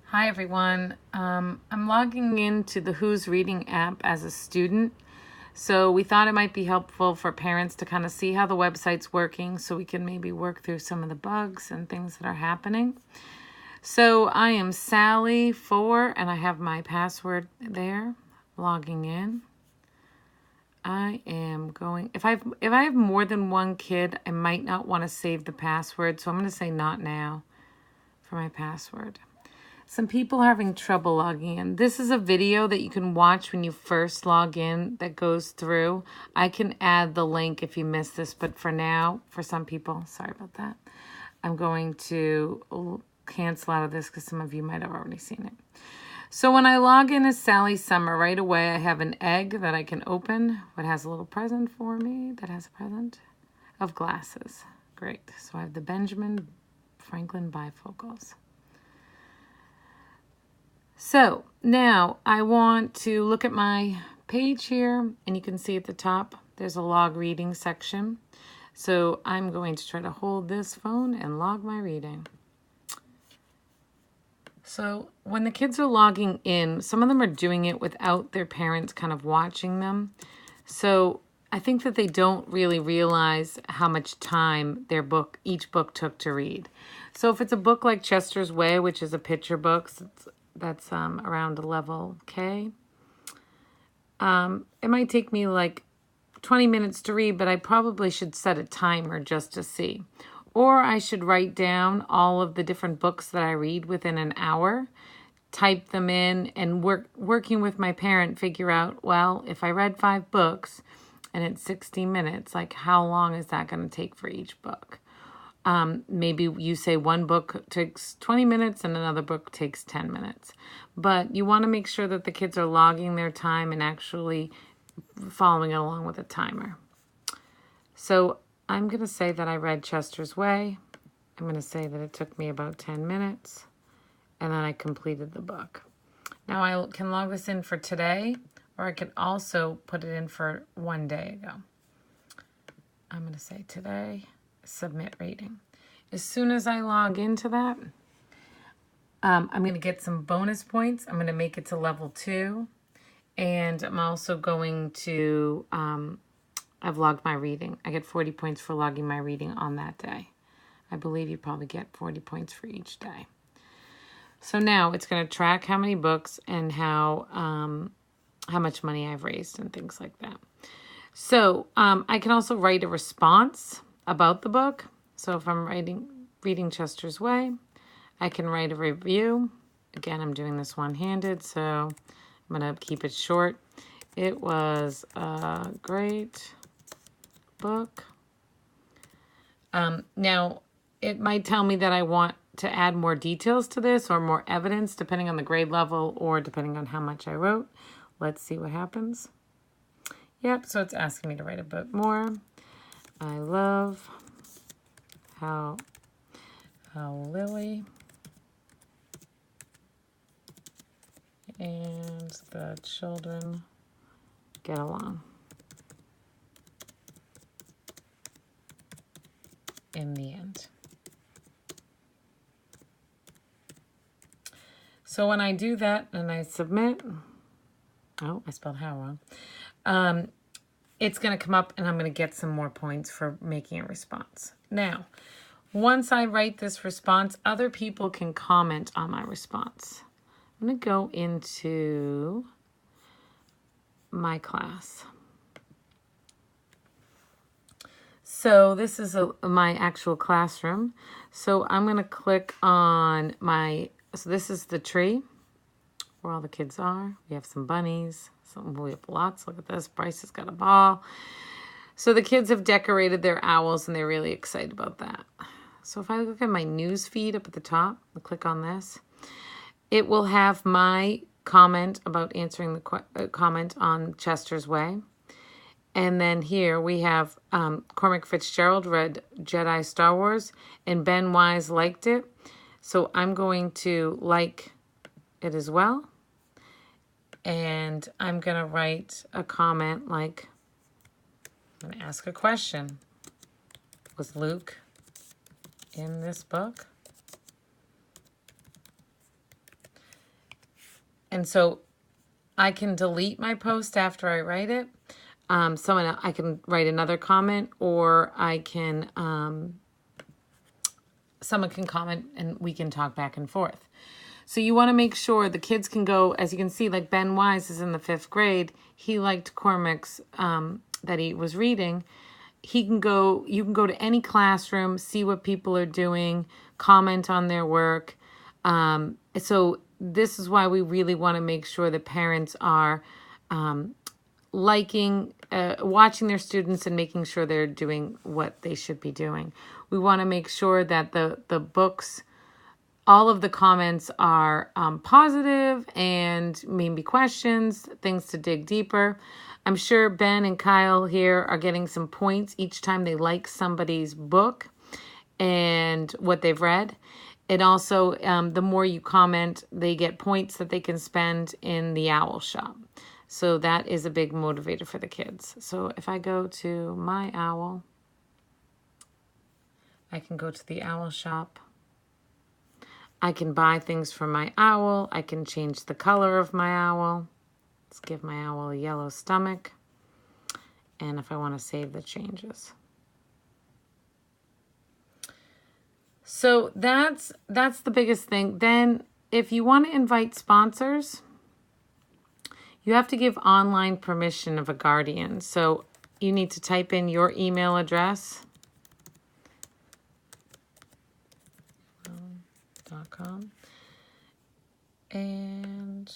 Hi everyone. I'm logging into the Who's Reading app as a student. So we thought it might be helpful for parents to kind of see how the website's working so we can maybe work through some of the bugs and things that are happening. So I am Sally4 and I have my password there, logging in. I am going, if I have more than one kid, I might not want to save the password. So I'm going to say not now for my password. Some people are having trouble logging in. This is a video that you can watch when you first log in that goes through. I can add the link if you missed this, but for now, for some people, sorry about that, I'm going to cancel out of this because some of you might have already seen it. So when I log in as Sally Summer, right away I have an egg that I can open. It has a little present for me that has a present of glasses. Great. So I have the Benjamin Franklin bifocals. So now I want to look at my page here, and you can see at the top there's a log reading section. So I'm going to try to hold this phone and log my reading. So when the kids are logging in, some of them are doing it without their parents kind of watching them. So I think that they don't really realize how much time each book took to read. So if it's a book like Chester's Way, which is a picture book, that's around a level K. It might take me like 20 minutes to read, but I probably should set a timer just to see. Or I should write down all of the different books that I read within an hour, type them in, and working with my parent, figure out, well, if I read 5 books and it's 60 minutes, like how long is that going to take for each book? Maybe you say one book takes 20 minutes and another book takes 10 minutes. But you want to make sure that the kids are logging their time and actually following it along with a timer. So I'm going to say that I read Chester's Way. I'm going to say that it took me about 10 minutes. And then I completed the book. Now I can log this in for today, or I could also put it in for one day ago. I'm going to say today. Submit reading. As soon as I log into that, I'm going to get some bonus points. I'm going to make it to level 2. And I'm also going to, I've logged my reading. I get 40 points for logging my reading on that day. I believe you probably get 40 points for each day. So now it's going to track how many books and how much money I've raised and things like that. So I can also write a response about the book. So if I'm reading Chester's Way, I can write a review. Again, I'm doing this one-handed, so I'm going to keep it short. It was a great book. Now, it might tell me that I want to add more details to this or more evidence, depending on the grade level or depending on how much I wrote. Let's see what happens. Yep, so it's asking me to write a bit more. I love how Lily and the children get along in the end. So when I do that and I submit, oh, I spelled how wrong. It's going to come up and I'm going to get some more points for making a response. Now, once I write this response, other people can comment on my response. I'm going to go into my class. So this is my actual classroom. So I'm going to click on so this is the tree where all the kids are. We have some bunnies. We have lots. Look at this. Bryce has got a ball. So the kids have decorated their owls and they're really excited about that. So if I look at my news feed up at the top, I'll click on this. It will have my comment about answering the comment on Chester's Way. And then here we have Cormac Fitzgerald read Jedi Star Wars and Ben Wise liked it. So I'm going to like it as well. And I'm going to write a comment like, I'm going to ask a question. Was Luke in this book? And so I can delete my post after I write it. I can write another comment, or I can, someone can comment and we can talk back and forth. So you want to make sure the kids can go, as you can see, like Ben Wise is in the 5th grade. He liked Cormac's that he was reading. You can go to any classroom, see what people are doing, comment on their work. So this is why we really want to make sure that parents are watching their students and making sure they're doing what they should be doing. We want to make sure that the books, all of the comments are positive and maybe questions, things to dig deeper. I'm sure Ben and Kyle here are getting some points each time they like somebody's book and what they've read. And also, the more you comment, they get points that they can spend in the Owl Shop. So that is a big motivator for the kids. So if I go to my owl, I can go to the Owl Shop. I can buy things for my owl. I can change the color of my owl. Let's give my owl a yellow stomach. And if I want to save the changes. So that's the biggest thing. Then if you want to invite sponsors, you have to give online permission of a guardian. So you need to type in your email address. .com and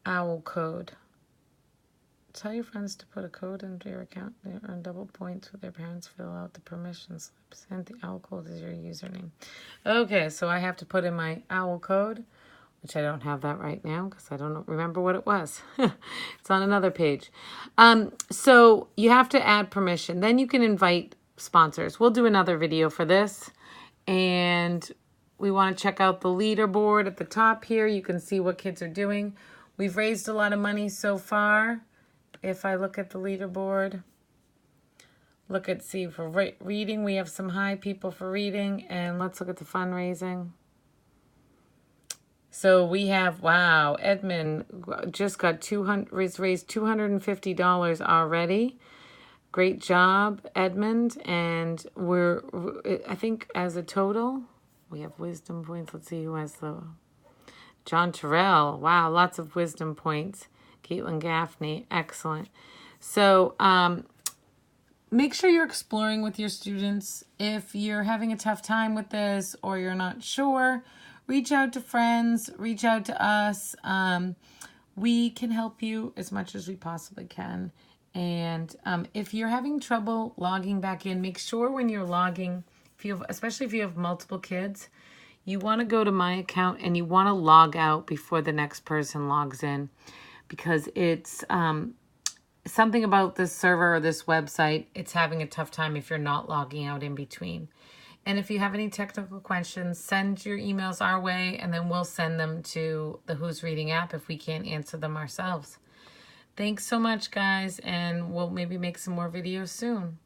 owl code. Tell your friends to put a code into your account. They earn double points with their parents. Fill out the permission slips. And the owl code is your username. Okay, so I have to put in my owl code, which I don't have that right now because I don't remember what it was. It's on another page. So you have to add permission. Then you can invite sponsors. We'll do another video for this. And we want to check out the leaderboard at the top here. You can see what kids are doing. We've raised a lot of money so far. If I look at the leaderboard, see for reading, we have some high people for reading. And let's look at the fundraising. So we have, wow, Edmund just got raised $250 already. Great job, Edmund. And I think as a total, we have wisdom points. Let's see who has John Terrell. Wow, lots of wisdom points. Caitlin Gaffney, excellent. So make sure you're exploring with your students. If you're having a tough time with this or you're not sure, reach out to friends, reach out to us. We can help you as much as we possibly can. And if you're having trouble logging back in, make sure when you're logging, especially if you have multiple kids, you want to go to my account and you want to log out before the next person logs in, because it's something about this server or this website, it's having a tough time if you're not logging out in between. And if you have any technical questions, send your emails our way and then we'll send them to the Who's Reading app if we can't answer them ourselves. Thanks so much, guys, and we'll maybe make some more videos soon.